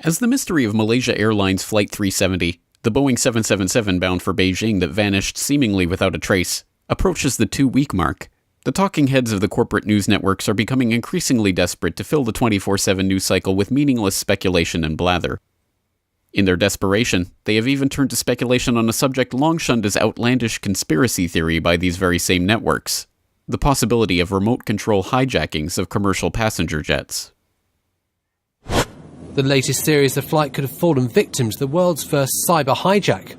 As the mystery of Malaysia Airlines Flight 370, the Boeing 777 bound for Beijing that vanished seemingly without a trace, approaches the 2-week mark, the talking heads of the corporate news networks are becoming increasingly desperate to fill the 24/7 news cycle with meaningless speculation and blather. In their desperation, they have even turned to speculation on a subject long shunned as outlandish conspiracy theory by these very same networks: the possibility of remote control hijackings of commercial passenger jets. The latest theory is the flight could have fallen victim to the world's first cyber hijack.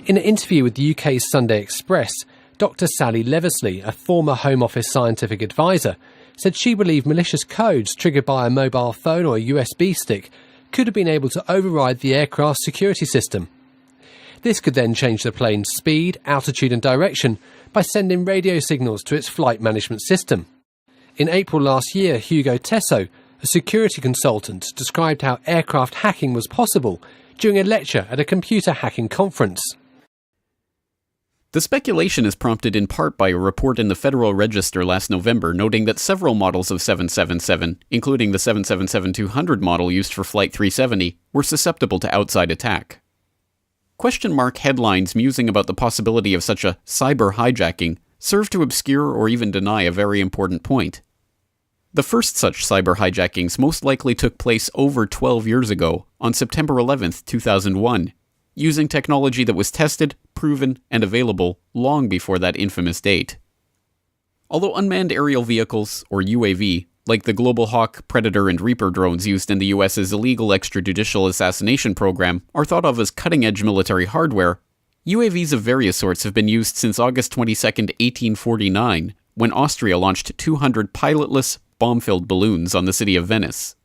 In an interview with the UK's Sunday Express, Dr. Sally Leversley, a former Home Office scientific advisor, said she believed malicious codes triggered by a mobile phone or a USB stick could have been able to override the aircraft's security system. This could then change the plane's speed, altitude and direction by sending radio signals to its flight management system. In April last year, Hugo Tesso, a security consultant, described how aircraft hacking was possible during a lecture at a computer hacking conference. The speculation is prompted in part by a report in the Federal Register last November noting that several models of 777, including the 777-200 model used for Flight 370, were susceptible to outside attack. Question mark headlines musing about the possibility of such a cyber hijacking serve to obscure or even deny a very important point. The first such cyber hijackings most likely took place over 12 years ago, on September 11, 2001, using technology that was tested, proven, and available long before that infamous date. Although unmanned aerial vehicles, or UAV, like the Global Hawk, Predator, and Reaper drones used in the US's illegal extrajudicial assassination program are thought of as cutting-edge military hardware, UAVs of various sorts have been used since August 22, 1849, when Austria launched 200 pilotless, bomb-filled balloons on the city of Venice.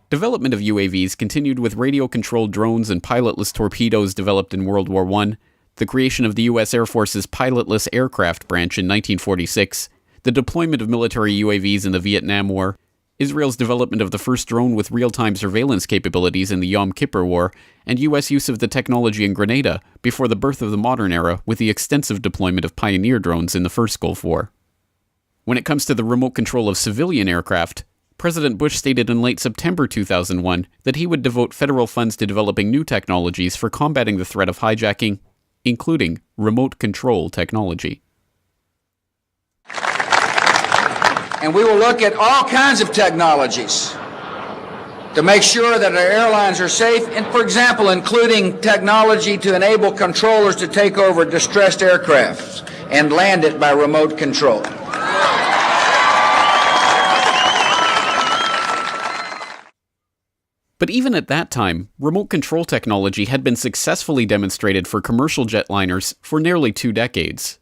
Development of UAVs continued with radio-controlled drones and pilotless torpedoes developed in World War I, the creation of the U.S. Air Force's pilotless aircraft branch in 1946, the deployment of military UAVs in the Vietnam War, Israel's development of the first drone with real-time surveillance capabilities in the Yom Kippur War, and U.S. use of the technology in Grenada before the birth of the modern era with the extensive deployment of Pioneer drones in the first Gulf War. When it comes to the remote control of civilian aircraft, President Bush stated in late September 2001 that he would devote federal funds to developing new technologies for combating the threat of hijacking, including remote control technology. And we will look at all kinds of technologies to make sure that our airlines are safe, and for example, including technology to enable controllers to take over distressed aircraft and land it by remote control. But even at that time, remote control technology had been successfully demonstrated for commercial jetliners for nearly 2 decades.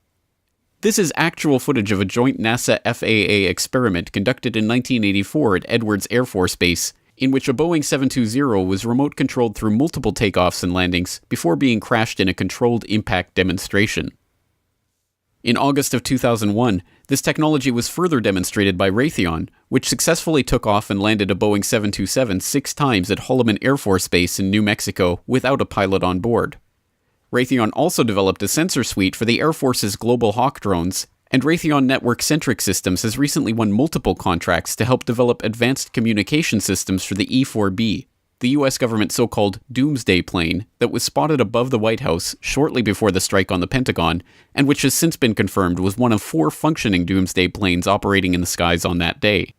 This is actual footage of a joint NASA-FAA experiment conducted in 1984 at Edwards Air Force Base, in which a Boeing 720 was remote controlled through multiple takeoffs and landings before being crashed in a controlled impact demonstration. In August of 2001, this technology was further demonstrated by Raytheon, which successfully took off and landed a Boeing 727 6 times at Holloman Air Force Base in New Mexico without a pilot on board. Raytheon also developed a sensor suite for the Air Force's Global Hawk drones, and Raytheon Network-Centric Systems has recently won multiple contracts to help develop advanced communication systems for the E-4B, the U.S. government's so-called doomsday plane that was spotted above the White House shortly before the strike on the Pentagon, and which has since been confirmed was one of 4 functioning doomsday planes operating in the skies on that day.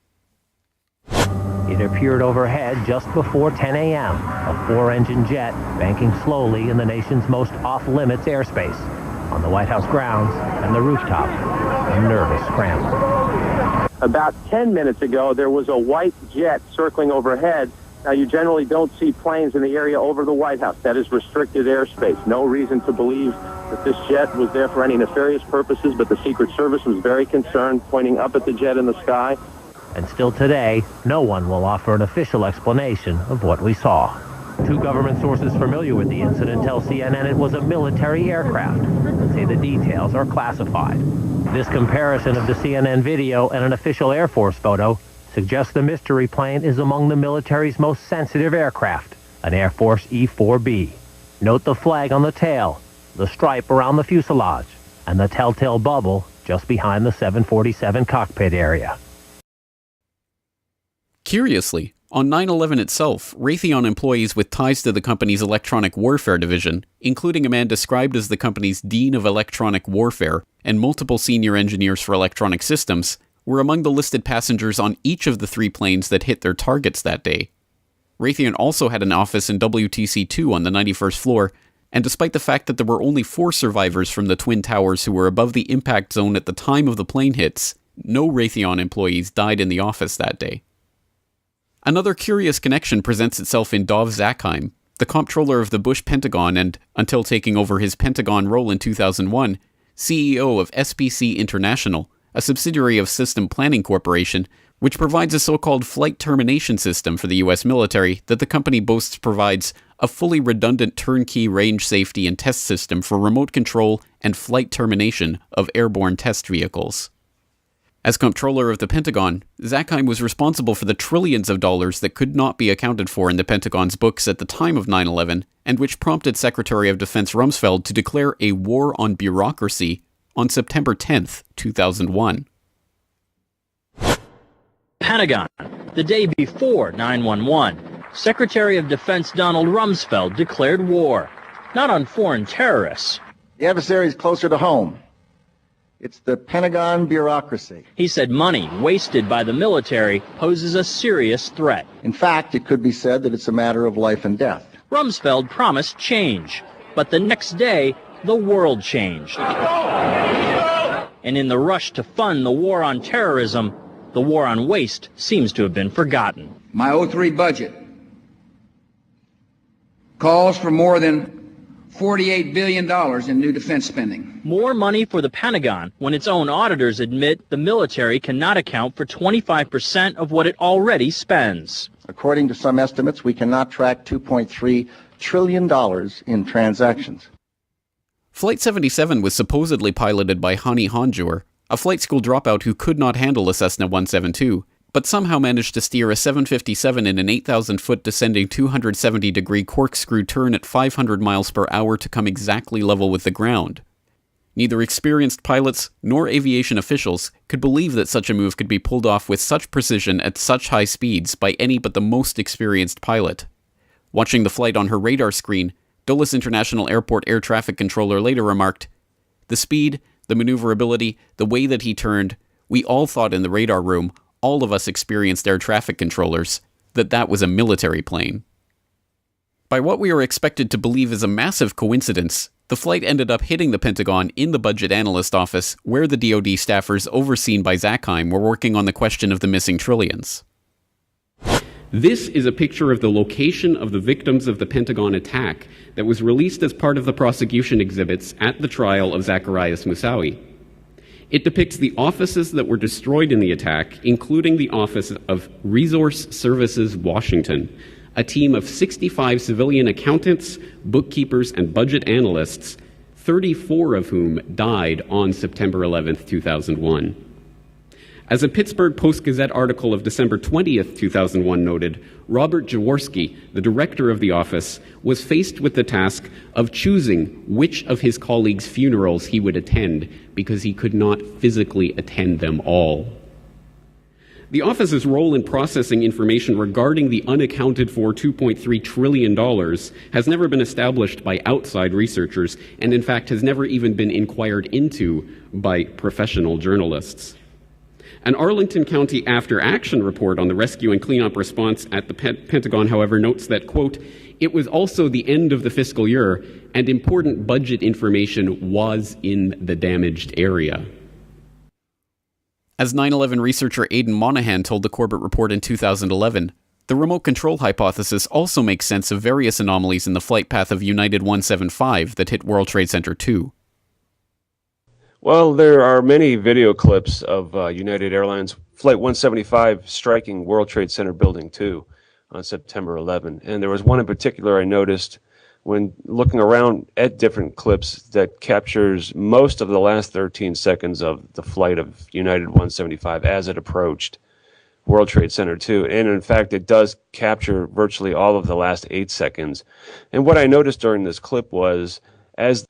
It appeared overhead just before 10 a.m., a 4-engine jet banking slowly in the nation's most off-limits airspace, on the White House grounds and the rooftop, a nervous scramble. About 10 minutes ago, there was a white jet circling overhead. Now, you generally don't see planes in the area over the White House. That is restricted airspace. No reason to believe that this jet was there for any nefarious purposes, but the Secret Service was very concerned, pointing up at the jet in the sky. And still today, no one will offer an official explanation of what we saw. 2 government sources familiar with the incident tell CNN it was a military aircraft and say the details are classified. This comparison of the CNN video and an official Air Force photo suggests the mystery plane is among the military's most sensitive aircraft, an Air Force E-4B. Note the flag on the tail, the stripe around the fuselage, and the telltale bubble just behind the 747 cockpit area. Curiously, On 9/11 itself, Raytheon employees with ties to the company's electronic warfare division, including a man described as the company's Dean of Electronic Warfare and multiple senior engineers for electronic systems, were among the listed passengers on each of the 3 planes that hit their targets that day. Raytheon also had an office in WTC-2 on the 91st floor, and despite the fact that there were only 4 survivors from the Twin Towers who were above the impact zone at the time of the plane hits, no Raytheon employees died in the office that day. Another curious connection presents itself in Dov Zakheim, the comptroller of the Bush Pentagon and, until taking over his Pentagon role in 2001, CEO of SPC International, a subsidiary of System Planning Corporation, which provides a so-called flight termination system for the U.S. military that the company boasts provides a fully redundant turnkey range safety and test system for remote control and flight termination of airborne test vehicles. As comptroller of the Pentagon, Zakheim was responsible for the trillions of dollars that could not be accounted for in the Pentagon's books at the time of 9/11, and which prompted Secretary of Defense Rumsfeld to declare a war on bureaucracy on September 10th, 2001. Pentagon, the day before 9/11, Secretary of Defense Donald Rumsfeld declared war, not on foreign terrorists. The adversary is closer to home. It's the Pentagon bureaucracy. He said money wasted by the military poses a serious threat. In fact, it could be said that it's a matter of life and death. Rumsfeld promised change, but the next day, the world changed. And in the rush to fund the war on terrorism, the war on waste seems to have been forgotten. My 03 budget calls for more than $48 billion in new defense spending. More money for the Pentagon when its own auditors admit the military cannot account for 25% of what it already spends. According to some estimates, we cannot track $2.3 trillion in transactions. Flight 77 was supposedly piloted by Hani Hanjour, a flight school dropout who could not handle a Cessna 172, but somehow managed to steer a 757 in an 8,000-foot descending 270-degree corkscrew turn at 500 miles per hour to come exactly level with the ground. Neither experienced pilots nor aviation officials could believe that such a move could be pulled off with such precision at such high speeds by any but the most experienced pilot. Watching the flight on her radar screen, Dulles International Airport air traffic controller later remarked, "The speed, the maneuverability, the way that he turned, we all thought in the radar room, all of us experienced air traffic controllers, that was a military plane." By what we are expected to believe is a massive coincidence, the flight ended up hitting the Pentagon in the budget analyst office where the DoD staffers overseen by Zakheim were working on the question of the missing trillions. This is a picture of the location of the victims of the Pentagon attack that was released as part of the prosecution exhibits at the trial of Zacarias Moussaoui. It depicts the offices that were destroyed in the attack, including the office of Resource Services Washington, a team of 65 civilian accountants, bookkeepers, and budget analysts, 34 of whom died on September 11th, 2001. As a Pittsburgh Post-Gazette article of December 20th, 2001 noted, Robert Jaworski, the director of the office, was faced with the task of choosing which of his colleagues' funerals he would attend because he could not physically attend them all. The office's role in processing information regarding the unaccounted for $2.3 trillion has never been established by outside researchers and in fact has never even been inquired into by professional journalists. An Arlington County after-action report on the rescue and cleanup response at the Pentagon, however, notes that, quote, "It was also the end of the fiscal year, and important budget information was in the damaged area." As 9/11 researcher Aidan Monahan told the Corbett Report in 2011, the remote control hypothesis also makes sense of various anomalies in the flight path of United 175 that hit World Trade Center 2. Well, there are many video clips of United Airlines Flight 175 striking World Trade Center Building 2 on September 11. And there was one in particular I noticed when looking around at different clips that captures most of the last 13 seconds of the flight of United 175 as it approached World Trade Center 2. And in fact, it does capture virtually all of the last 8 seconds. And what I noticed during this clip was as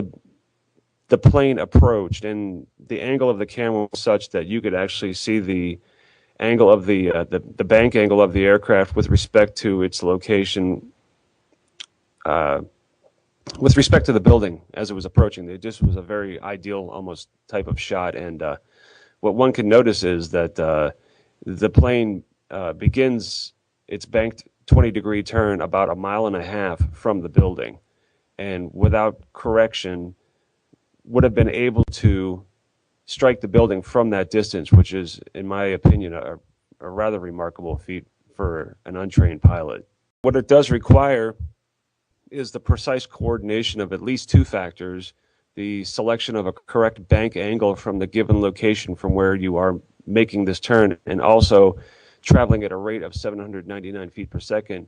the plane approached and the angle of the camera was such that you could actually see the angle of the bank angle of the aircraft with respect to its location, with respect to the building as it was approaching. It just was a very ideal, almost type of shot. And what one can notice is that the plane begins its banked 20-degree turn about 1.5 miles from the building, and without correction would have been able to strike the building from that distance, which is, in my opinion, a rather remarkable feat for an untrained pilot. What it does require is the precise coordination of at least two factors: the selection of a correct bank angle from the given location from where you are making this turn, and also traveling at a rate of 799 feet per second,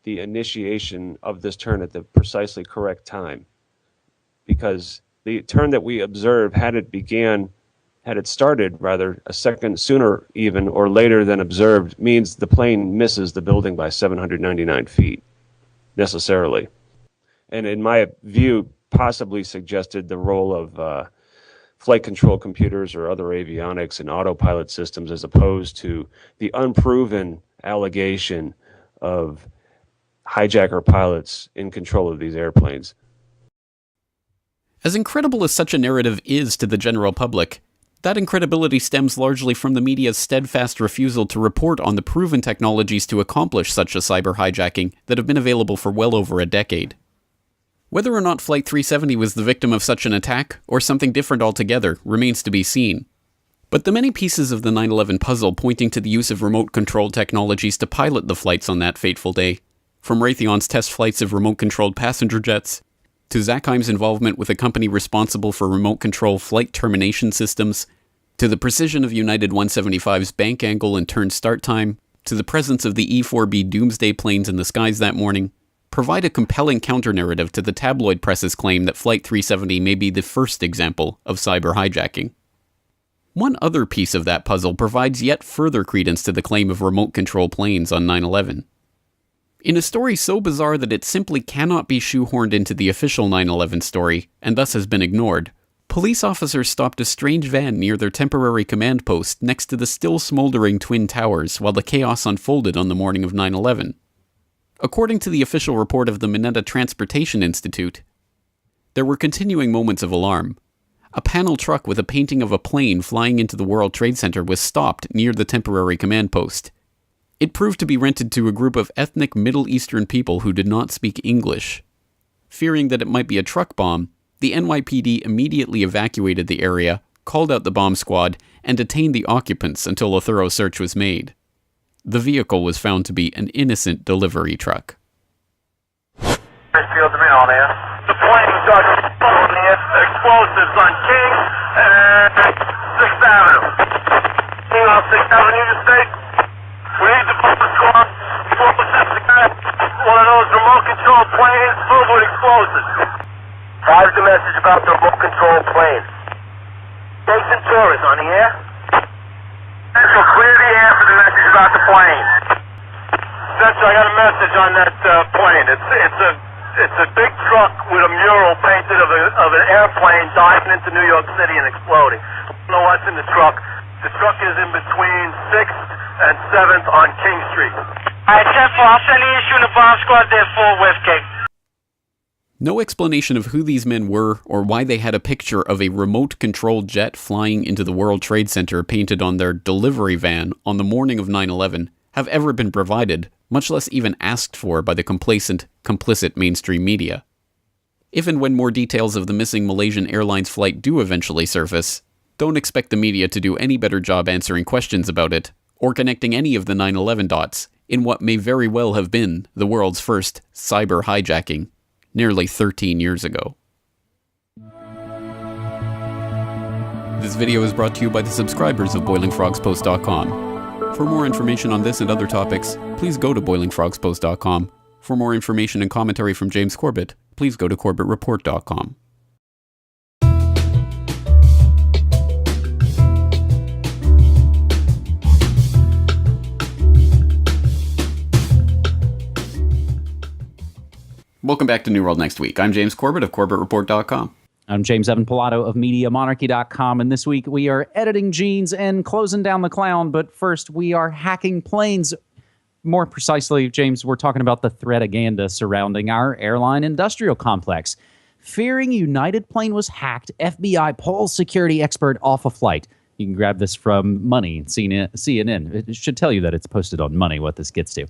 the initiation of this turn at the precisely correct time. Because the turn that we observed, had it started rather a second sooner even or later than observed, means the plane misses the building by 799 feet necessarily. And in my view, possibly suggested the role of flight control computers or other avionics and autopilot systems, as opposed to the unproven allegation of hijacker pilots in control of these airplanes. As incredible as such a narrative is to the general public, that incredibility stems largely from the media's steadfast refusal to report on the proven technologies to accomplish such a cyber hijacking that have been available for well over a decade. Whether or not Flight 370 was the victim of such an attack, or something different altogether, remains to be seen. But the many pieces of the 9/11 puzzle pointing to the use of remote-controlled technologies to pilot the flights on that fateful day, from Raytheon's test flights of remote-controlled passenger jets, to Zakheim's involvement with a company responsible for remote-control flight termination systems, to the precision of United 175's bank angle and turn start time, to the presence of the E-4B doomsday planes in the skies that morning, provide a compelling counter-narrative to the tabloid press's claim that Flight 370 may be the first example of cyber hijacking. One other piece of that puzzle provides yet further credence to the claim of remote-control planes on 9/11. In a story so bizarre that it simply cannot be shoehorned into the official 9/11 story, and thus has been ignored, police officers stopped a strange van near their temporary command post next to the still smoldering Twin Towers while the chaos unfolded on the morning of 9/11. According to the official report of the Mineta Transportation Institute, there were continuing moments of alarm. A panel truck with a painting of a plane flying into the World Trade Center was stopped near the temporary command post. It proved to be rented to a group of ethnic Middle Eastern people who did not speak English. Fearing that it might be a truck bomb, the NYPD immediately evacuated the area, called out the bomb squad, and detained the occupants until a thorough search was made. The vehicle was found to be an innocent delivery truck. The plane got explosives on King and 6th Avenue. King on 6th Avenue, you say? We need the bomb squad. One of those remote-controlled planes filled with explosives. Five's the message about the remote-controlled plane. Station tourist on the air. Central, clear the air for the message about the plane. Central, I got a message on that plane. It's a big truck with a mural painted of an airplane diving into New York City and exploding. I don't know what's in the truck. The truck is in between 6th and 7th on King Street. All right, 10-4, I'll send the issue in the bomb squad there for Westgate. No explanation of who these men were or why they had a picture of a remote-controlled jet flying into the World Trade Center painted on their delivery van on the morning of 9/11 have ever been provided, much less even asked for by the complacent, complicit mainstream media. If and when more details of the missing Malaysian Airlines flight do eventually surface, don't expect the media to do any better job answering questions about it, or connecting any of the 9/11 dots in what may very well have been the world's first cyber hijacking, nearly 13 years ago. This video is brought to you by the subscribers of BoilingFrogsPost.com. For more information on this and other topics, please go to BoilingFrogsPost.com. For more information and commentary from James Corbett, please go to CorbettReport.com. Welcome back to New World Next Week. I'm James Corbett of CorbettReport.com. I'm James Evan Pilato of MediaMonarchy.com, and this week we are editing genes and closing down the clown, but first we are hacking planes. More precisely, James, we're talking about the threataganda surrounding our airline industrial complex. Fearing United plane was hacked, FBI pulls security expert off a flight. You can grab this from Money, CNN. It should tell you that it's posted on Money, what this gets to.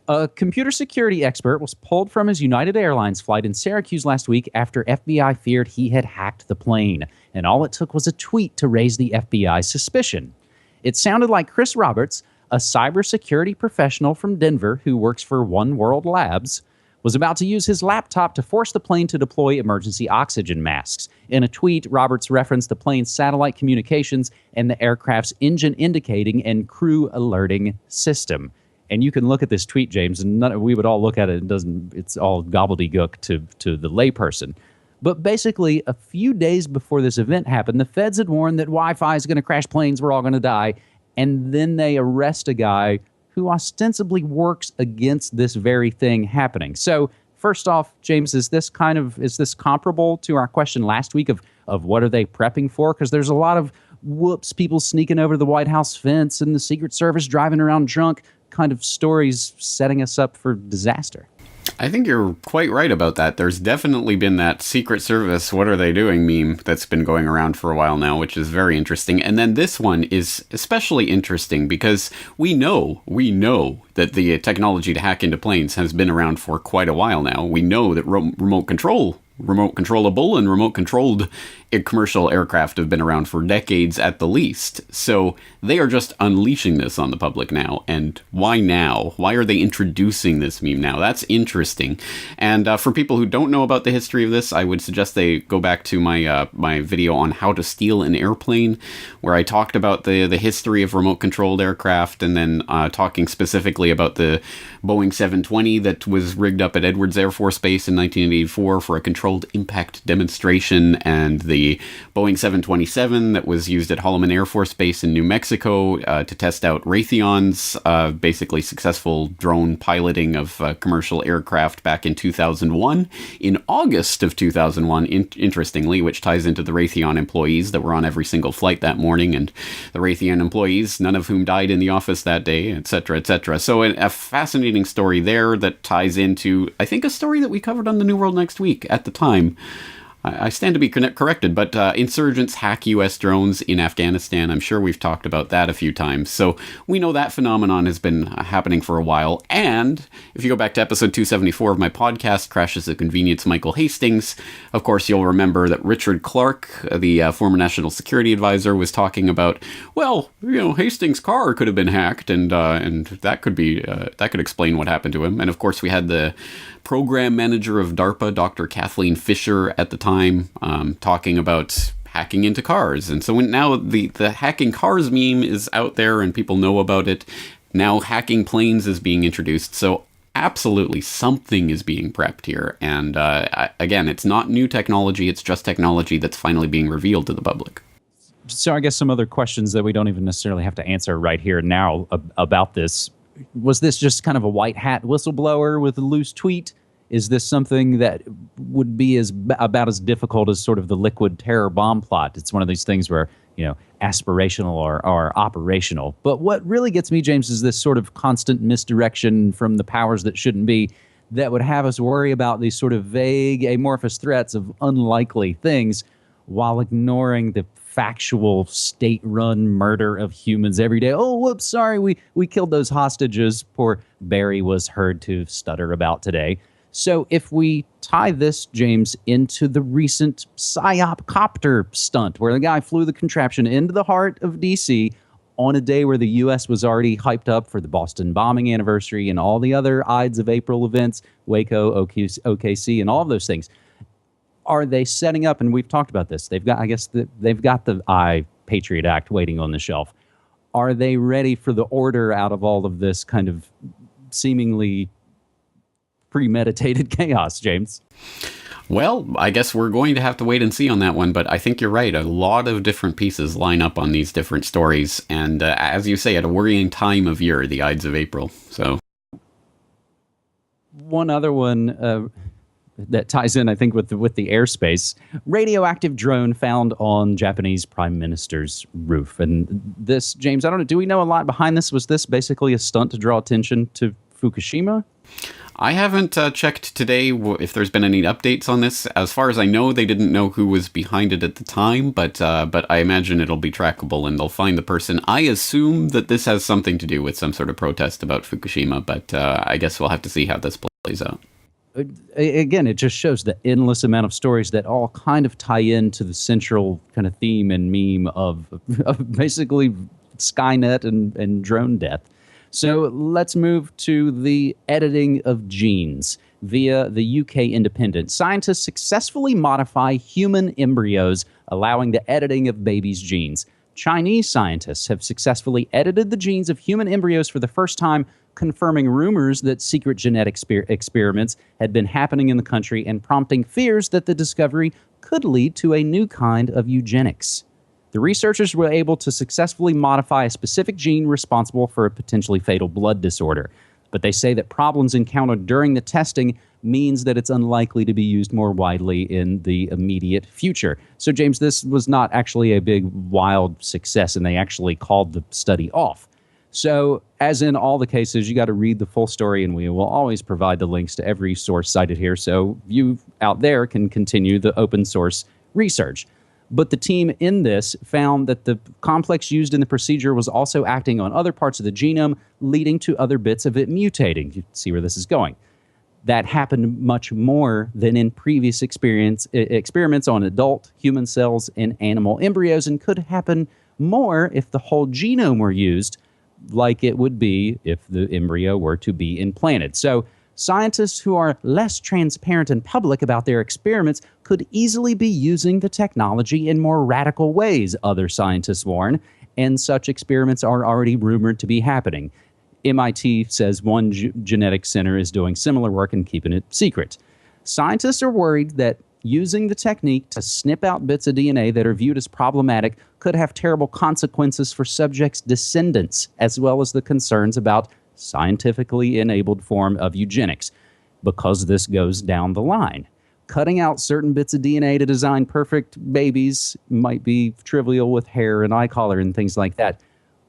A computer security expert was pulled from his United Airlines flight in Syracuse last week after FBI feared he had hacked the plane. And all it took was a tweet to raise the FBI's suspicion. It sounded like Chris Roberts, a cybersecurity professional from Denver who works for One World Labs, was about to use his laptop to force the plane to deploy emergency oxygen masks. In a tweet, Roberts referenced the plane's satellite communications and the aircraft's engine indicating and crew alerting system. And you can look at this tweet, James, and we would all look at it. It's all gobbledygook to the layperson. But basically, a few days before this event happened, the feds had warned that Wi-Fi is going to crash planes, we're all going to die. And then they arrest a guy who ostensibly works against this very thing happening. So first off, James, is this comparable to our question last week of what are they prepping for? Because there's a lot of people sneaking over the White House fence and the Secret Service driving around drunk kind of stories setting us up for disaster. I think you're quite right about that. There's definitely been that Secret Service, what are they doing meme that's been going around for a while now, which is very interesting. And then this one is especially interesting because we know that the technology to hack into planes has been around for quite a while now. We know that remote controllable and remote controlled commercial aircraft have been around for decades at the least. So they are just unleashing this on the public now. And why now? Why are they introducing this meme now? That's interesting. And for people who don't know about the history of this, I would suggest they go back to my video on how to steal an airplane, where I talked about the history of remote controlled aircraft, and then talking specifically about the Boeing 720 that was rigged up at Edwards Air Force Base in 1984 for a controlled impact demonstration, and the Boeing 727 that was used at Holloman Air Force Base in New Mexico to test out Raytheon's basically successful drone piloting of commercial aircraft back in 2001. In August of 2001, interestingly, which ties into the Raytheon employees that were on every single flight that morning, and the Raytheon employees, none of whom died in the office that day, etc., etc. So a fascinating story there that ties into, I think, a story that we covered on the New World Next Week at the time. I stand to be corrected, but insurgents hack U.S. drones in Afghanistan. I'm sure we've talked about that a few times. So we know that phenomenon has been happening for a while. And if you go back to episode 274 of my podcast, Crashes at Convenience, Michael Hastings, of course, you'll remember that Richard Clark, the former national security advisor, was talking about, well, Hastings' car could have been hacked, and that could explain what happened to him. And of course, we had the program manager of DARPA, Dr. Kathleen Fisher, at the time, talking about hacking into cars. And so now the hacking cars meme is out there and people know about it. Now hacking planes is being introduced. So absolutely something is being prepped here. And again, it's not new technology. It's just technology that's finally being revealed to the public. So I guess some other questions that we don't even necessarily have to answer right here now about this. Was this just kind of a white hat whistleblower with a loose tweet? Is this something that would be about as difficult as sort of the liquid terror bomb plot? It's one of these things where, aspirational or operational. But what really gets me, James, is this sort of constant misdirection from the powers that shouldn't be that would have us worry about these sort of vague, amorphous threats of unlikely things while ignoring the factual state-run murder of humans every day. Oh, whoops, sorry, we killed those hostages. Poor Barry was heard to stutter about today. So if we tie this, James, into the recent PSYOP copter stunt, where the guy flew the contraption into the heart of D.C. on a day where the U.S. was already hyped up for the Boston bombing anniversary and all the other Ides of April events, Waco, OKC, and all of those things. Are they setting up, and we've talked about this, they've got the Patriot Act waiting on the shelf. Are they ready for the order out of all of this kind of seemingly premeditated chaos, James? Well, I guess we're going to have to wait and see on that one, but I think you're right. A lot of different pieces line up on these different stories, and as you say, at a worrying time of year, the Ides of April. So, one other one, that ties in, I think, with the airspace. Radioactive drone found on Japanese prime minister's roof. And this, James, I don't know, do we know a lot behind this? Was this basically a stunt to draw attention to Fukushima? I haven't checked today if there's been any updates on this. As far as I know, they didn't know who was behind it at the time, but I imagine it'll be trackable and they'll find the person. I assume that this has something to do with some sort of protest about Fukushima, but I guess we'll have to see how this plays out. Again, it just shows the endless amount of stories that all kind of tie into the central kind of theme and meme of basically Skynet and drone death. So let's move to the editing of genes. Via the UK Independent, scientists successfully modify human embryos, allowing the editing of babies' genes. Chinese scientists have successfully edited the genes of human embryos for the first time, confirming rumors that secret genetic experiments had been happening in the country and prompting fears that the discovery could lead to a new kind of eugenics. The researchers were able to successfully modify a specific gene responsible for a potentially fatal blood disorder. But they say that problems encountered during the testing means that it's unlikely to be used more widely in the immediate future. So, James, this was not actually a big, wild success, and they actually called the study off. So, as in all the cases, you got to read the full story, and we will always provide the links to every source cited here, so you out there can continue the open source research. But the team in this found that the complex used in the procedure was also acting on other parts of the genome, leading to other bits of it mutating. You see where this is going. That happened much more than in previous experiments on adult human cells and animal embryos, and could happen more if the whole genome were used, like it would be if the embryo were to be implanted. So scientists who are less transparent and public about their experiments could easily be using the technology in more radical ways, other scientists warn, and such experiments are already rumored to be happening. MIT says one genetic center is doing similar work and keeping it secret. Scientists are worried that using the technique to snip out bits of DNA that are viewed as problematic could have terrible consequences for subjects' descendants, as well as the concerns about scientifically enabled form of eugenics, because this goes down the line. Cutting out certain bits of DNA to design perfect babies might be trivial with hair and eye color and things like that,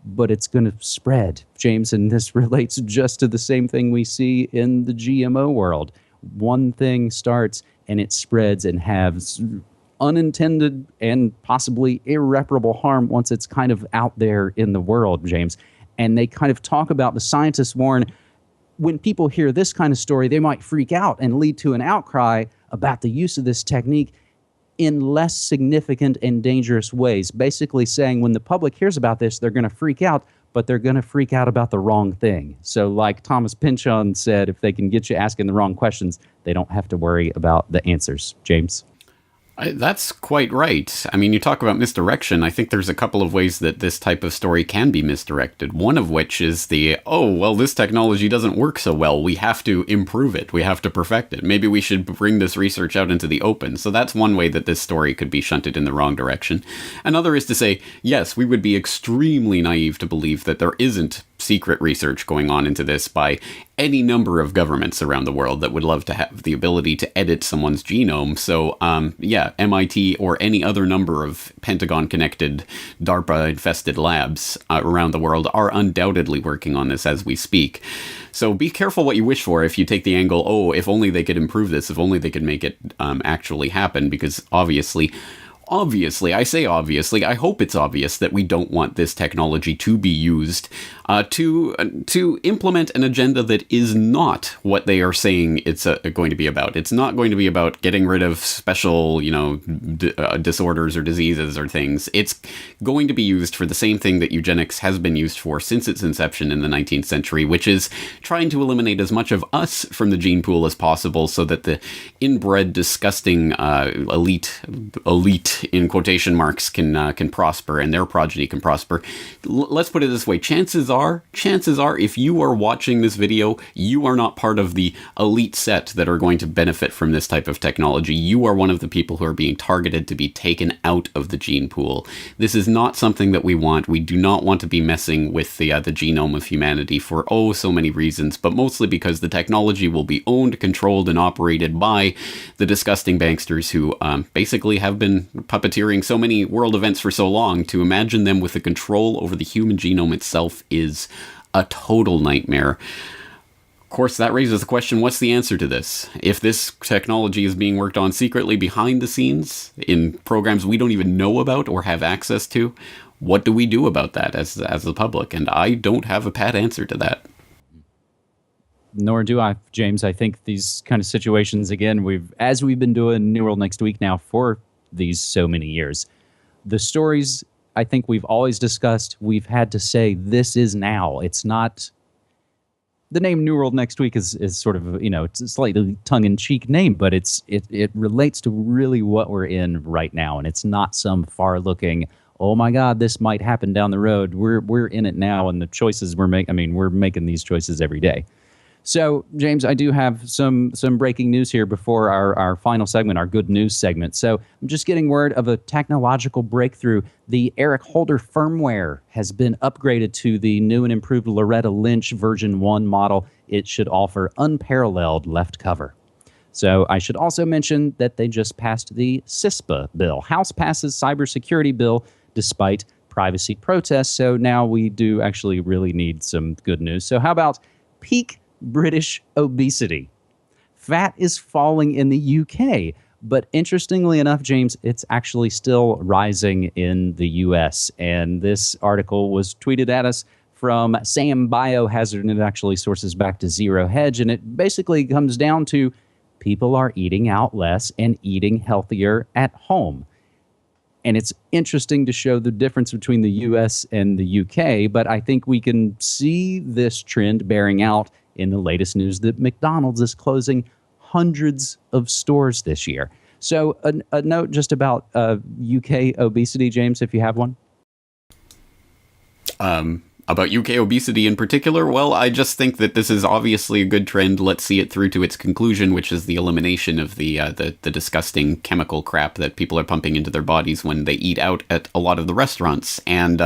but it's going to spread, James, and this relates just to the same thing we see in the GMO world. One thing starts and it spreads and has unintended and possibly irreparable harm once it's kind of out there in the world, James. And they kind of talk about, the scientists warn, when people hear this kind of story, they might freak out and lead to an outcry about the use of this technique in less significant and dangerous ways. Basically saying when the public hears about this, they're going to freak out, but they're going to freak out about the wrong thing. So like Thomas Pynchon said, if they can get you asking the wrong questions, they don't have to worry about the answers. James? That's quite right. I mean, you talk about misdirection. I think there's a couple of ways that this type of story can be misdirected. One of which is this technology doesn't work so well. We have to improve it. We have to perfect it. Maybe we should bring this research out into the open. So that's one way that this story could be shunted in the wrong direction. Another is to say, yes, we would be extremely naive to believe that there isn't secret research going on into this by any number of governments around the world that would love to have the ability to edit someone's genome. So, MIT or any other number of Pentagon-connected, DARPA-infested labs around the world are undoubtedly working on this as we speak. So be careful what you wish for if you take the angle, if only they could improve this, if only they could make it actually happen, because obviously, I say obviously, I hope it's obvious that we don't want this technology to be used to implement an agenda that is not what they are saying it's going to be about. It's not going to be about getting rid of special, disorders or diseases or things. It's going to be used for the same thing that eugenics has been used for since its inception in the 19th century, which is trying to eliminate as much of us from the gene pool as possible so that the inbred, disgusting, elite elite, in quotation marks, can prosper and their progeny can prosper. Let's put it this way. Chances are, if you are watching this video, you are not part of the elite set that are going to benefit from this type of technology. You are one of the people who are being targeted to be taken out of the gene pool. This is not something that we want. We do not want to be messing with the genome of humanity for so many reasons, but mostly because the technology will be owned, controlled, and operated by the disgusting banksters who basically have been puppeteering so many world events for so long. To imagine them with the control over the human genome itself is a total nightmare. Of course, that raises the question, what's the answer to this? If this technology is being worked on secretly behind the scenes in programs we don't even know about or have access to, what do we do about that as the public? And I don't have a pat answer to that. Nor do I, James. I think these kind of situations, again, as we've been doing New World Next Week now for these so many years, the stories I think we've always discussed, we've had to say, this is now. It's not... The name New World Next Week is sort of, it's a slightly tongue-in-cheek name, but it relates to really what we're in right now, and it's not some far-looking, oh my God, this might happen down the road. We're in it now, and the choices we're making these choices every day. So, James, I do have some breaking news here before our final segment, our good news segment. So I'm just getting word of a technological breakthrough. The Eric Holder firmware has been upgraded to the new and improved Loretta Lynch version 1 model. It should offer unparalleled left cover. So I should also mention that they just passed the CISPA bill. House passes cybersecurity bill despite privacy protests. So now we do actually really need some good news. So how about peak British obesity? Fat is falling in the UK, but interestingly enough, James, it's actually still rising in the US. And this article was tweeted at us from Sam Biohazard, and it actually sources back to Zero Hedge. And it basically comes down to people are eating out less and eating healthier at home. And it's interesting to show the difference between the US and the UK, but I think we can see this trend bearing out in the latest news that McDonald's is closing hundreds of stores this year. So a note just about UK obesity, James, if you have one. About UK obesity in particular, well, I just think that this is obviously a good trend. Let's see it through to its conclusion, which is the elimination of the disgusting chemical crap that people are pumping into their bodies when they eat out at a lot of the restaurants. And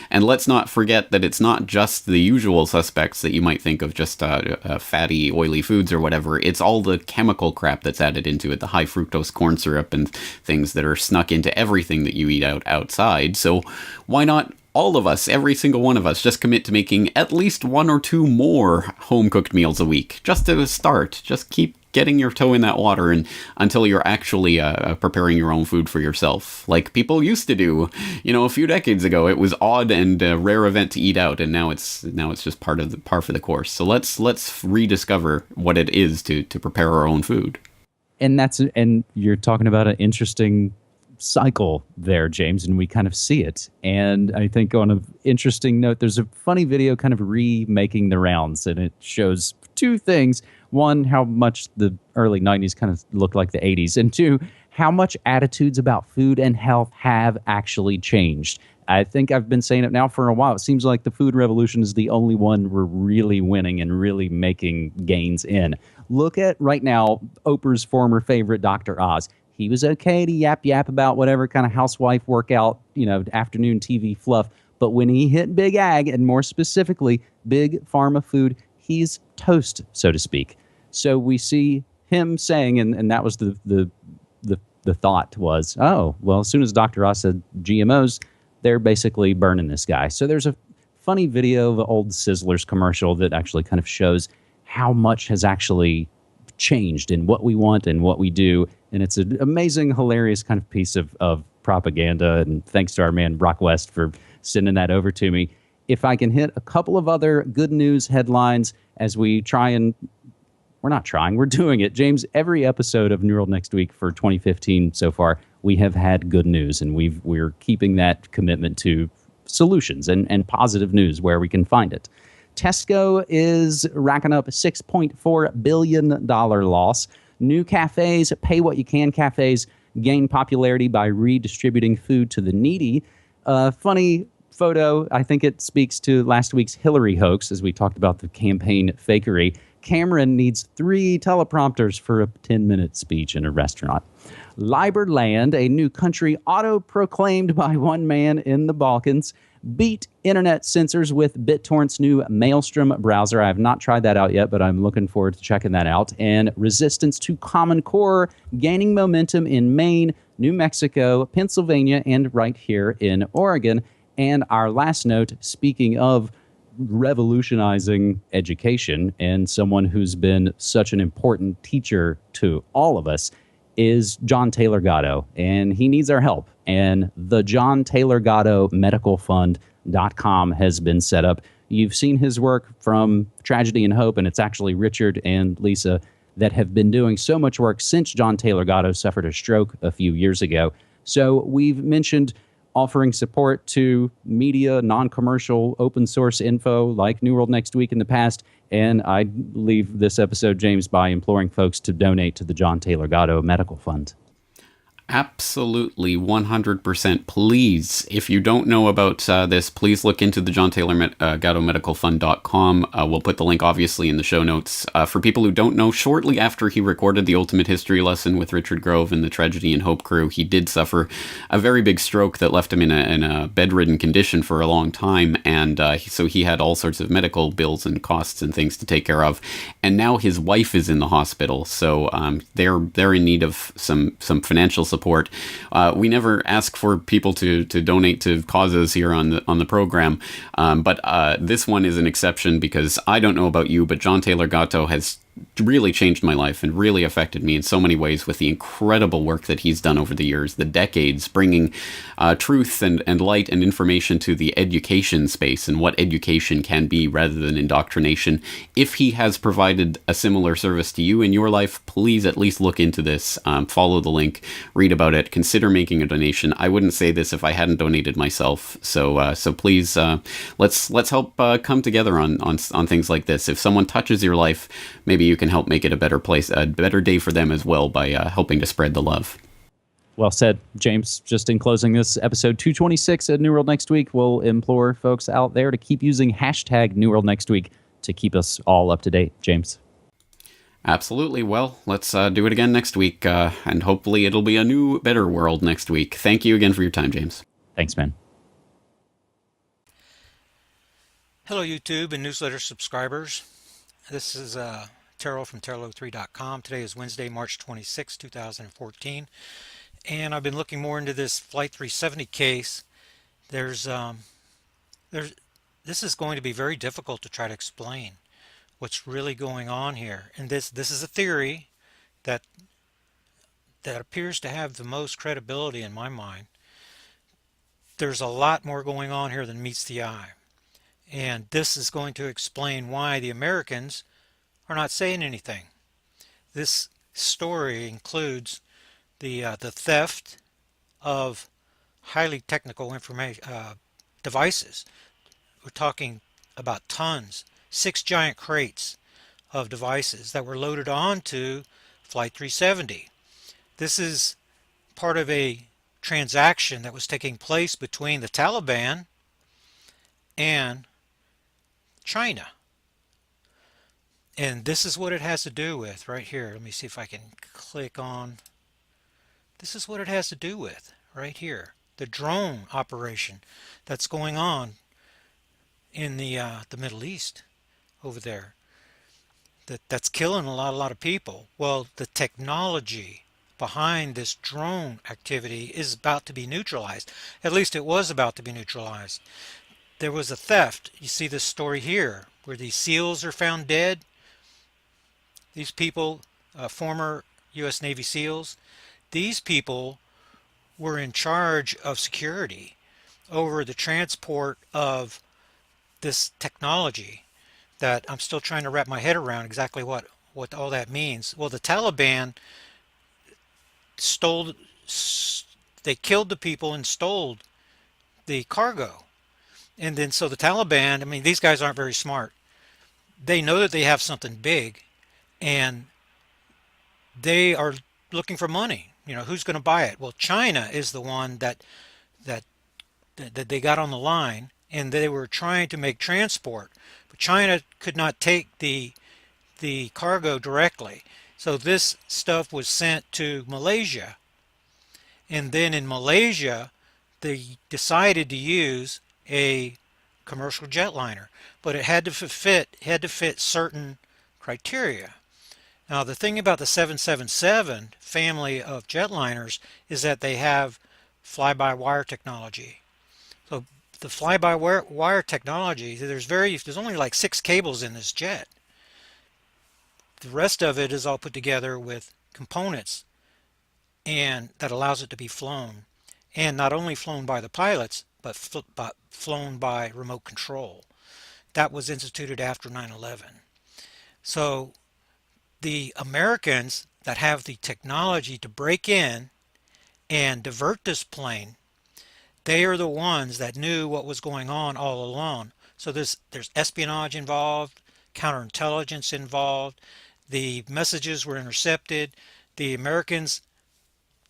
let's not forget that it's not just the usual suspects that you might think of, just fatty, oily foods or whatever. It's all the chemical crap that's added into it, the high fructose corn syrup and things that are snuck into everything that you eat outside. So why not all of us, every single one of us, just commit to making at least 1 or 2 more home-cooked meals a week, just to start. Just keep getting your toe in that water and until you're actually preparing your own food for yourself, like people used to do. A few decades ago, it was odd and a rare event to eat out, and now it's just par for the course. So let's rediscover what it is to prepare our own food. And you're talking about an interesting cycle there, James, and we kind of see it. And I think on an interesting note, there's a funny video kind of remaking the rounds, and it shows 2 things. 1, how much the early 90s kind of looked like the 80s, and 2, how much attitudes about food and health have actually changed. I think I've been saying it now for a while. It seems like the food revolution is the only one we're really winning and really making gains in. Look at right now, Oprah's former favorite, Dr. Oz. He was okay to yap about whatever kind of housewife workout, afternoon TV fluff. But when he hit big ag, and more specifically, big pharma food, he's toast, so to speak. So we see him saying, and that was the thought was, oh, well, as soon as Dr. Oz said GMOs, they're basically burning this guy. So there's a funny video of an old Sizzlers commercial that actually kind of shows how much has actually changed in what we want and what we do. And it's an amazing, hilarious kind of piece of propaganda. And thanks to our man Brock West for sending that over to me. If I can hit a couple of other good news headlines as we try and... We're not trying, we're doing it. James, every episode of New World Next Week for 2015 so far, we have had good news, and we're keeping that commitment to solutions and positive news where we can find it. Tesco is racking up a $6.4 billion loss. New cafes, pay what you can cafes, gain popularity by redistributing food to the needy. Funny photo. I think it speaks to last week's Hillary hoax as we talked about the campaign fakery. Cameron needs 3 teleprompters for a 10-minute speech in a restaurant. Liberland, a new country auto-proclaimed by one man in the Balkans, beat internet censors with BitTorrent's new Maelstrom browser. I have not tried that out yet, but I'm looking forward to checking that out. And resistance to Common Core gaining momentum in Maine, New Mexico, Pennsylvania, and right here in Oregon. And our last note, speaking of revolutionizing education and someone who's been such an important teacher to all of us, is John Taylor Gatto, and he needs our help. And the John Taylor Gatto Medical Fund.com has been set up. You've seen his work from Tragedy and Hope, and it's actually Richard and Lisa that have been doing so much work since John Taylor Gatto suffered a stroke a few years ago. So we've mentioned offering support to media, non-commercial, open source info like New World Next Week in the past. And I leave this episode, James, by imploring folks to donate to the John Taylor Gatto Medical Fund. Absolutely, 100%. Please, if you don't know about this, please look into the John Taylor Gatto Medical Fund.com. We'll put the link, obviously, in the show notes. For people who don't know, shortly after he recorded the Ultimate History Lesson with Richard Grove and the Tragedy and Hope crew, he did suffer a very big stroke that left him in a bedridden condition for a long time. And so he had all sorts of medical bills and costs and things to take care of. And now his wife is in the hospital. So they're in need of some financial support. We never ask for people to donate to causes here on the program, but this one is an exception because I don't know about you, but John Taylor Gatto has really changed my life and really affected me in so many ways with the incredible work that he's done over the years, the decades, bringing truth and light and information to the education space and what education can be rather than indoctrination. If he has provided a similar service to you in your life, please at least look into this, follow the link, read about it, consider making a donation. I wouldn't say this if I hadn't donated myself. So please, let's help come together on things like this. If someone touches your life, maybe you can help make it a better place, a better day for them as well by helping to spread the love. Well said, James. Just in closing this episode 226 at New World Next Week, we'll implore folks out there to keep using hashtag New World Next Week to keep us all up to date. James. Absolutely. Well, let's do it again next week, and hopefully it'll be a new, better world next week. Thank you again for your time, James. Thanks, man. Hello, YouTube and newsletter subscribers. This is Terrell from Terrell03.com. Today is Wednesday, March 26, 2014. And I've been looking more into this Flight 370 case. This is going to be very difficult to try to explain what's really going on here. And this is a theory that appears to have the most credibility in my mind. There's a lot more going on here than meets the eye. And this is going to explain why the Americans are not saying anything. This story includes the theft of highly technical information devices. We're talking about tons, 6 giant crates of devices that were loaded onto Flight 370. This is part of a transaction that was taking place between the Taliban and China. And this is what it has to do with right here. Let me see if I can click on. This is what it has to do with right here. The drone operation that's going on in the Middle East over there. That's killing a lot of people. Well, the technology behind this drone activity is about to be neutralized. At least it was about to be neutralized. There was a theft. You see this story here where these SEALs are found dead. These people, former U.S. Navy SEALs, these people were in charge of security over the transport of this technology that I'm still trying to wrap my head around exactly what all that means. Well, the Taliban they killed the people and stole the cargo. And then so the Taliban, I mean, these guys aren't very smart. They know that they have something big, and they are looking for money. who's going to buy it? Well, China is the one that that they got on the line, and they were trying to make transport, but China could not take the cargo directly. So this stuff was sent to Malaysia, and then in Malaysia they decided to use a commercial jetliner, but it had to fit certain criteria. Now the thing about the 777 family of jetliners is that they have fly-by-wire technology. So the fly-by-wire technology, there's only like 6 cables in this jet. The rest of it is all put together with components, and that allows it to be flown, and not only flown by the pilots, but flown by remote control. That was instituted after 9/11. So the Americans that have the technology to break in and divert this plane, they are the ones that knew what was going on all along. So there's espionage involved, counterintelligence involved, the messages were intercepted, the Americans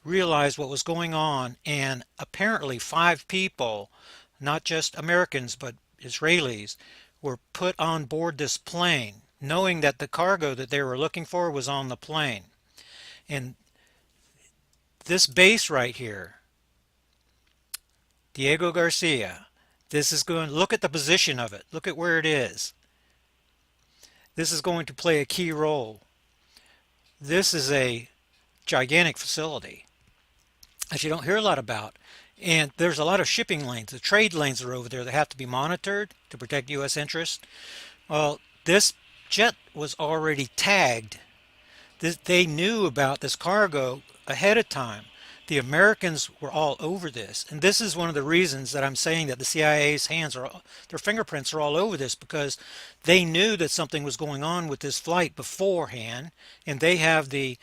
realized what was going on, and apparently 5 people, not just Americans but Israelis, were put on board this plane knowing that the cargo that they were looking for was on the plane. And this base right here, Diego Garcia, this is going, look at the position of it, look at where it is. This is going to play a key role. This is a gigantic facility that you don't hear a lot about, and there's a lot of shipping lanes. The trade lanes are over there that have to be monitored to protect U.S. interests. Well, this jet was already tagged. They knew about this cargo ahead of time. The Americans were all over this, and this is one of the reasons that I'm saying that the CIA's their fingerprints are all over this, because they knew that something was going on with this flight beforehand, and they have the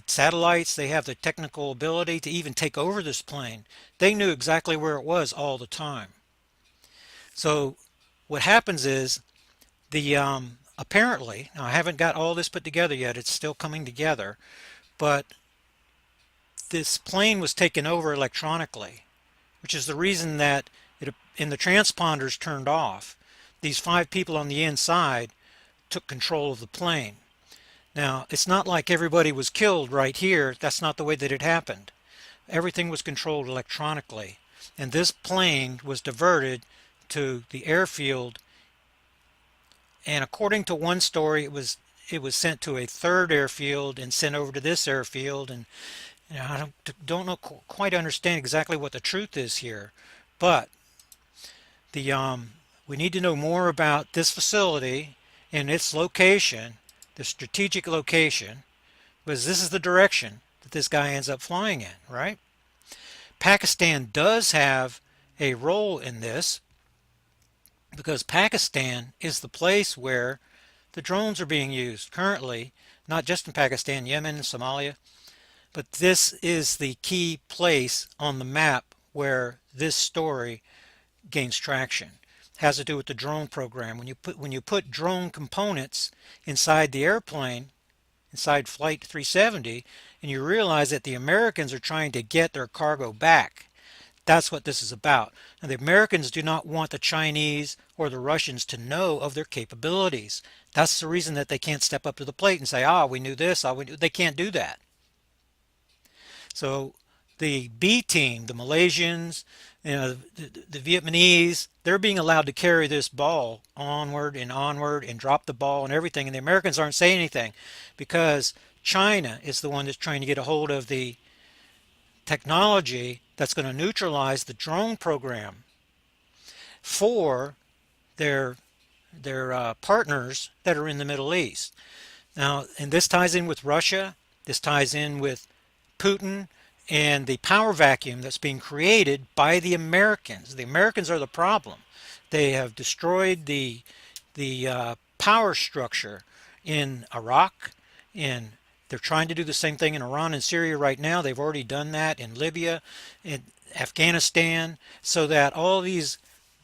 satellites, they have the technical ability to even take over this plane. They knew exactly where it was all the time. So what happens is apparently, now I haven't got all this put together yet, it's still coming together, but this plane was taken over electronically, which is the reason that the transponders turned off. These 5 people on the inside took control of the plane. Now, it's not like everybody was killed right here. That's not the way that it happened. Everything was controlled electronically, and this plane was diverted to the airfield, and according to one story, it was sent to a 3rd airfield and sent over to this airfield, and I don't know, quite understand exactly what the truth is here, but we need to know more about this facility and its location, the strategic location, because this is the direction that this guy ends up flying in, right? Pakistan does have a role in this, because Pakistan is the place where the drones are being used currently, not just in Pakistan, Yemen, Somalia, but this is the key place on the map where this story gains traction. It has to do with the drone program. When you put drone components inside the airplane, inside Flight 370, and you realize that the Americans are trying to get their cargo back. That's what this is about. And the Americans do not want the Chinese or the Russians to know of their capabilities. That's the reason that they can't step up to the plate and say, we knew this, they can't do that. So the B team, the Malaysians, the Vietnamese, they're being allowed to carry this ball onward and drop the ball and everything, and the Americans aren't saying anything because China is the one that's trying to get a hold of the technology that's going to neutralize the drone program for their partners that are in the Middle East. Now, and this ties in with Russia, this ties in with Putin, and the power vacuum that's being created by the Americans. The Americans are the problem. They have destroyed the power structure in Iraq, and they're trying to do the same thing in Iran and Syria right now. They've already done that in Libya, in Afghanistan, so that all these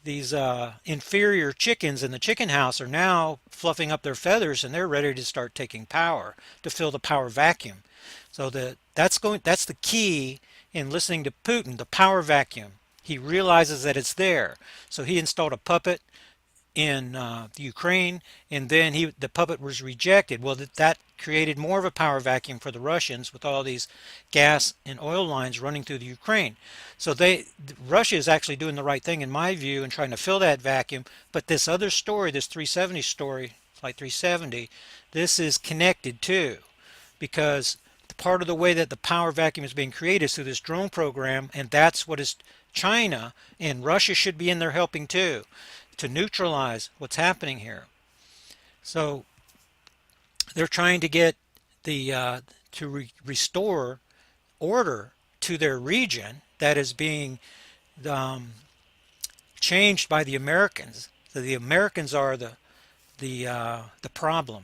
inferior chickens in the chicken house are now fluffing up their feathers, and they're ready to start taking power, to fill the power vacuum. So that's the key in listening to Putin, the power vacuum. He realizes that it's there. So he installed a puppet in the Ukraine, and then the puppet was rejected. Well, that created more of a power vacuum for the Russians with all these gas and oil lines running through the Ukraine. So Russia is actually doing the right thing in my view in trying to fill that vacuum. But this other story, this 370 story, Flight 370, this is connected too, because part of the way that the power vacuum is being created is through this drone program, and that's what is China and Russia should be in there helping too, to neutralize what's happening here. So they're trying to get the restore order to their region that is being changed by the Americans. So the Americans are the problem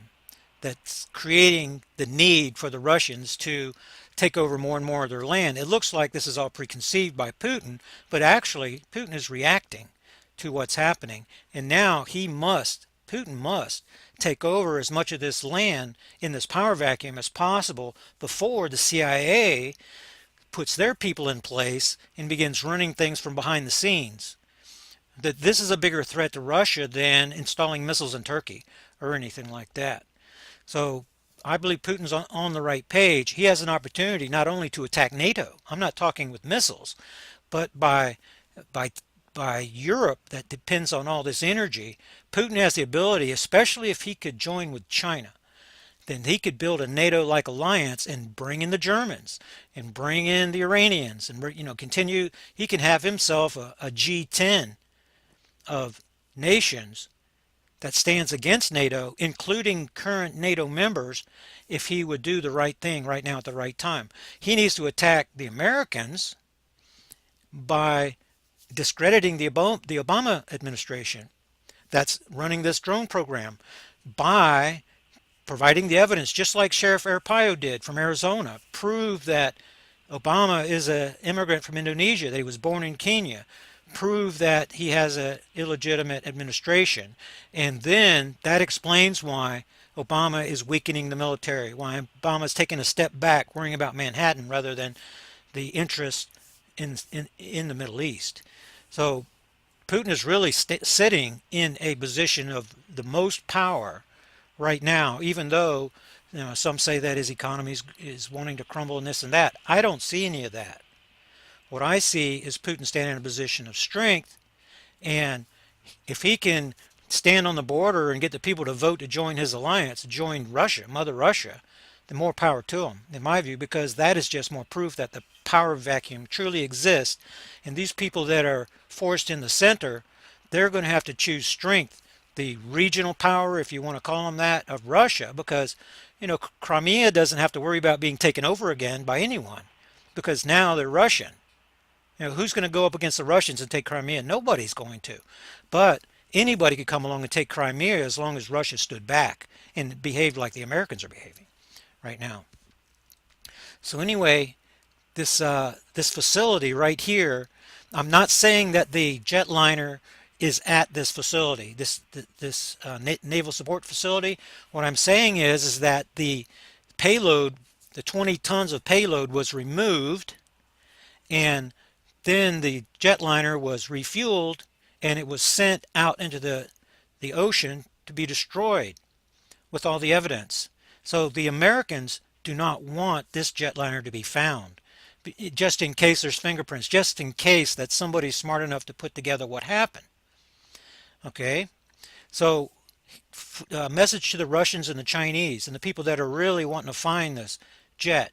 that's creating the need for the Russians to take over more and more of their land. It looks like this is all preconceived by Putin, but actually Putin is reacting to what's happening, and now Putin must take over as much of this land in this power vacuum as possible before the CIA puts their people in place and begins running things from behind the scenes. That this is a bigger threat to Russia than installing missiles in Turkey or anything like that. So I believe Putin's on the right page. He has an opportunity not only to attack NATO, I'm not talking with missiles, but by Europe that depends on all this energy. Putin has the ability, especially if he could join with China, then he could build a NATO-like alliance and bring in the Germans and bring in the Iranians and continue. He can have himself a G10 of nations that stands against NATO, including current NATO members, if he would do the right thing right now at the right time. He needs to attack the Americans by discrediting the Obama administration that's running this drone program, by providing the evidence, just like Sheriff Arpaio did from Arizona, prove that Obama is an immigrant from Indonesia, that he was born in Kenya, prove that he has an illegitimate administration, and then that explains why Obama is weakening the military, why Obama is taking a step back, worrying about Manhattan rather than the interest in the Middle East. So Putin is really sitting in a position of the most power right now, even though some say that his economy is wanting to crumble and this and that. I don't see any of that. What I see is Putin standing in a position of strength, and if he can stand on the border and get the people to vote to join his alliance, join Russia, Mother Russia, then more power to him, in my view, because that is just more proof that the power vacuum truly exists. And these people that are forced in the center, they're going to have to choose strength, the regional power, if you want to call them that, of Russia, because Crimea doesn't have to worry about being taken over again by anyone, because now they're Russian. Who's going to go up against the Russians and take Crimea? Nobody's going to. But anybody could come along and take Crimea as long as Russia stood back and behaved like the Americans are behaving right now. So anyway, this facility right here, I'm not saying that the jetliner is at this facility, this naval support facility. What I'm saying is that the payload, the 20 tons of payload was removed, and then the jetliner was refueled, and it was sent out into the ocean to be destroyed with all the evidence. So the Americans do not want this jetliner to be found, just in case there's fingerprints, just in case that somebody's smart enough to put together what happened. Okay, so a message to the Russians and the Chinese and the people that are really wanting to find this jet.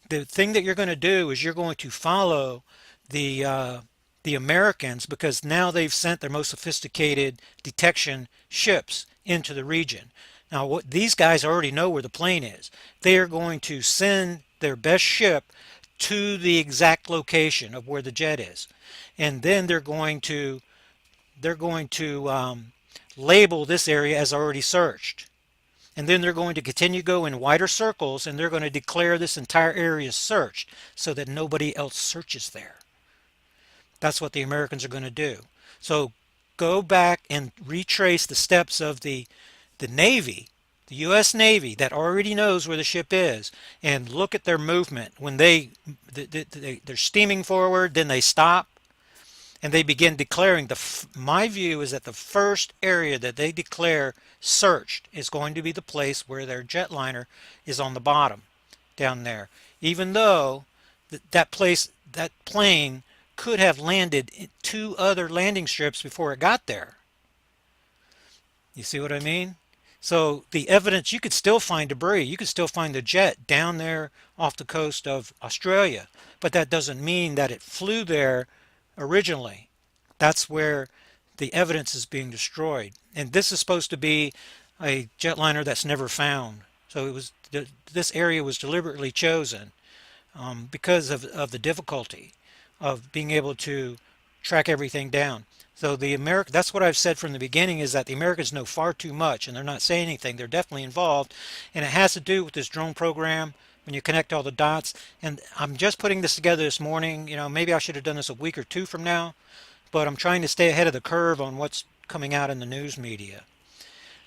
The thing that you're going to do is you're going to follow the Americans, because now they've sent their most sophisticated detection ships into the region. Now, these guys already know where the plane is. They are going to send their best ship to the exact location of where the jet is, and then they're going to label this area as already searched, and then they're going to continue to go in wider circles, and they're going to declare this entire area searched so that nobody else searches there. That's what the Americans are going to do. So go back and retrace the steps of the Navy The U.S. Navy that already knows where the ship is, and look at their movement when they're steaming forward, then they stop and they begin declaring. My view is that the first area that they declare searched is going to be the place where their jetliner is on the bottom down there, even though that plane could have landed in 2 other landing strips before it got there. You see what I mean? So the evidence, you could still find debris. You could still find the jet down there off the coast of Australia, but that doesn't mean that it flew there originally. That's where the evidence is being destroyed. And this is supposed to be a jetliner that's never found. So this area was deliberately chosen because of the difficulty of being able to track everything down. So that's what I've said from the beginning, is that the Americans know far too much and they're not saying anything. They're definitely involved, and it has to do with this drone program when you connect all the dots. And I'm just putting this together this morning. Maybe I should have done this a week or 2 from now, but I'm trying to stay ahead of the curve on what's coming out in the news media.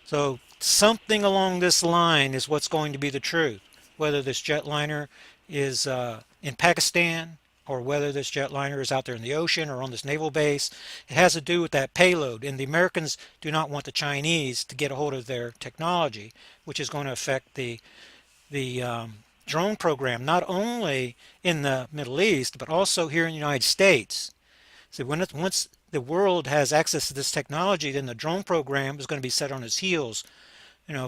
So something along this line is what's going to be the truth, whether this jetliner is in Pakistan, or whether this jetliner is out there in the ocean or on this naval base. It has to do with that payload, and the Americans do not want the Chinese to get a hold of their technology, which is going to affect the drone program, not only in the Middle East, but also here in the United States. So once the world has access to this technology, then the drone program is going to be set on its heels,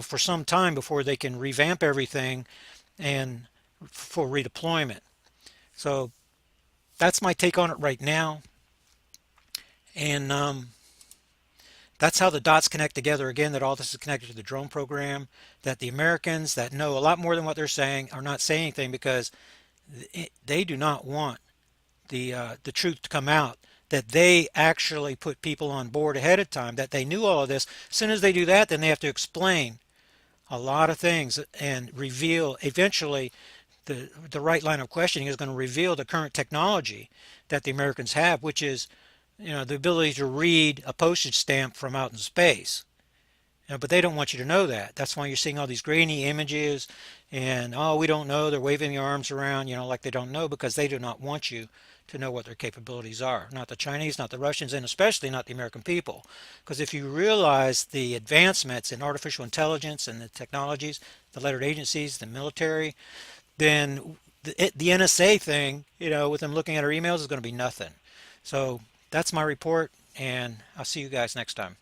for some time before they can revamp everything and for redeployment. So that's my take on it right now. And that's how the dots connect together again, that all this is connected to the drone program, that the Americans that know a lot more than what they're saying are not saying anything because they do not want the truth to come out, that they actually put people on board ahead of time, that they knew all of this. As soon as they do that, then they have to explain a lot of things and reveal eventually the right line of questioning is going to reveal the current technology that the Americans have, which is, the ability to read a postage stamp from out in space. But they don't want you to know that. That's why you're seeing all these grainy images and, oh, we don't know. They're waving their arms around, like they don't know, because they do not want you to know what their capabilities are. Not the Chinese, not the Russians, and especially not the American people. Because if you realize the advancements in artificial intelligence and the technologies, the lettered agencies, the military, then the NSA thing, with them looking at our emails is going to be nothing. So that's my report, and I'll see you guys next time.